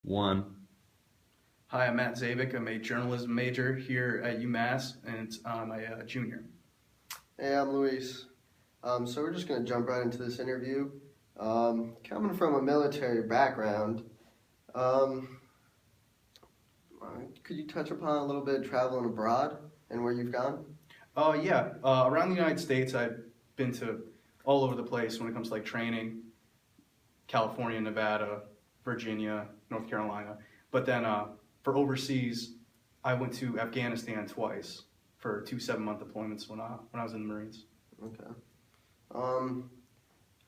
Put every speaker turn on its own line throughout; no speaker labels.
One.
Hi, I'm Matt Zabik. I'm a journalism major here at UMass, and I'm a junior.
Hey, I'm Luis. So we're just going to jump right into this interview. Coming from a military background, um, could you touch upon a little bit traveling abroad and where you've gone?
Yeah, around the United States, I've been to all over the place when it comes to like training, California, Nevada, Virginia, North Carolina. But then for overseas, I went to Afghanistan twice for two 7-month deployments when I was in the Marines.
Okay. Um,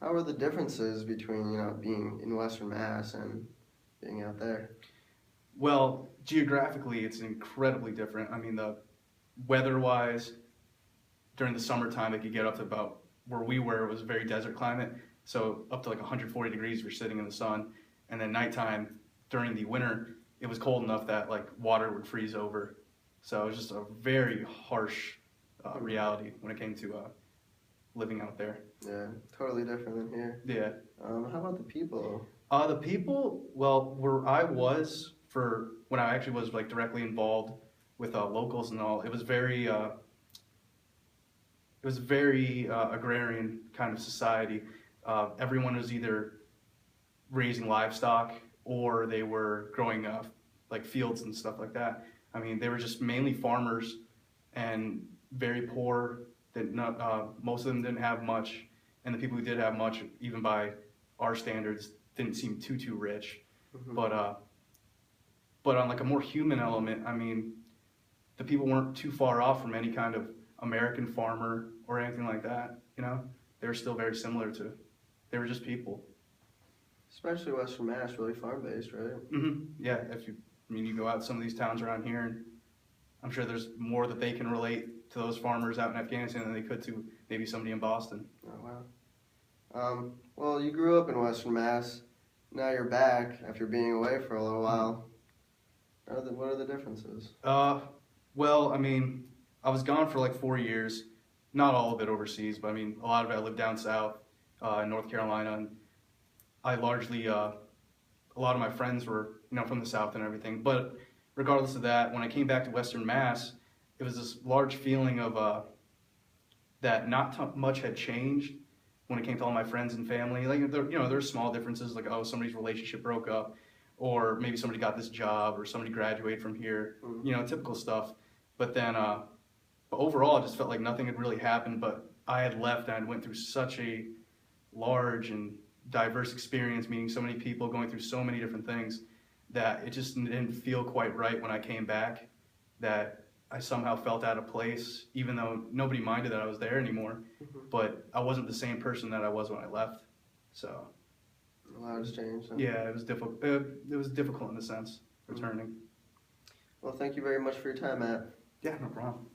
how are the differences between, being in Western Mass and being out there?
Well, geographically, it's incredibly different. I mean, the weather-wise, during the summertime, it could get up to about where we were. It was a very desert climate, so up to like 140 degrees if you're sitting in the sun. And then nighttime, during the winter, it was cold enough that like water would freeze over. So it was just a very harsh reality when it came to living out there.
Yeah, totally different than here.
Yeah.
How about the people?
The people, well, where I was for when I actually was like directly involved with locals and all, it was very agrarian kind of society. Everyone was either raising livestock or they were growing like fields and stuff like that. I mean, they were just mainly farmers and very poor. That most of them didn't have much, and the people who did have much, even by our standards, didn't seem too rich.
Mm-hmm.
But on like a more human element, I mean, the people weren't too far off from any kind of American farmer or anything like that. You know, they were still very similar to. They were just people.
Especially Western Mass, really farm-based, right?
Mm-hmm. Yeah, you go out to some of these towns around here, and I'm sure there's more that they can relate to those farmers out in Afghanistan than they could to maybe somebody in Boston.
Oh, wow. Well, you grew up in Western Mass. Now you're back after being away for a little while. What are the differences?
Well, I mean, I was gone for like 4 years. Not all of it overseas, but I mean, a lot of it I lived down south in North Carolina, and I largely, a lot of my friends were, from the south and everything. But regardless of that, when I came back to Western Mass, it was this large feeling of that not much had changed when it came to all my friends and family. Like, there's small differences, like, oh, somebody's relationship broke up, or maybe somebody got this job, or somebody graduated from here, typical stuff. But then, but overall, it just felt like nothing had really happened, but I had left and I went through such a large and diverse experience, meeting so many people, going through so many different things, that it just didn't feel quite right when I came back, that I somehow felt out of place, even though nobody minded that I was there anymore.
Mm-hmm.
But I wasn't the same person that I was when I left. So
a lot has changed. Huh?
Yeah, it was difficult. It was difficult in a sense, returning.
Well, thank you very much for your time, Matt.
Yeah, no problem.